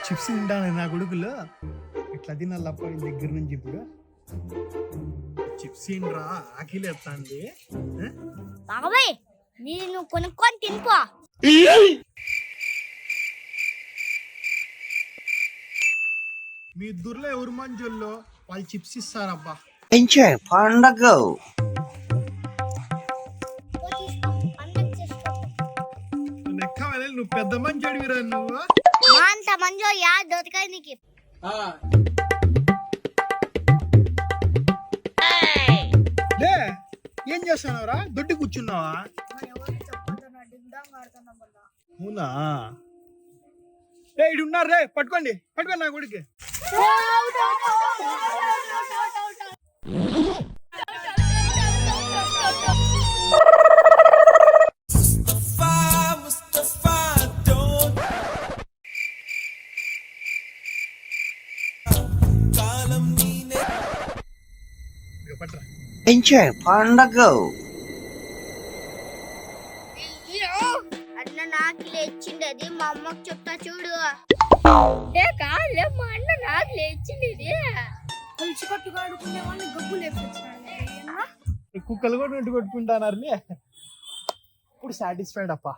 Chips తింటాను నా కొడుకులు ఇట్లా తినాలప్ప దగ్గర నుంచి ఇప్పుడు చిప్స్ ఏంట్రా ఆకిలి ఎత్తాంది బాబాయ్ నేను కొనుక్కొని తినిపో. మీ ఇద్దరులో ఎవరు మంచోళ్ళు వాళ్ళు చిప్స్ ఇస్తారబ్బా. ఎంజాయ్ పండగ. నువ్వు పెద్ద మంచి అడిగిరా నువ్వు మా అంత మంజో యా దొరకాయి నీకు. ఏం చేస్తున్నావురా దొడ్డి కూర్చున్నావా? అవునా ఇడు ఉన్నారు రే పట్టుకోండి పట్టుకోండి నా కొడుకు. ఎంజాయ్ పండగ. అన్న నాకు లేచిండేది మా అమ్మకు చెప్తా చూడు. కాదులే మా అన్న నాకు లేచిండేది. కలిసి కట్టుగా ఆడుకునే వాళ్ళని గబ్బు లేపించాను. కుక్కలు కూడా నట్టు కొట్టుకుంటానారులే ఇప్పుడు సాటిస్ఫైడ్ అప్ప.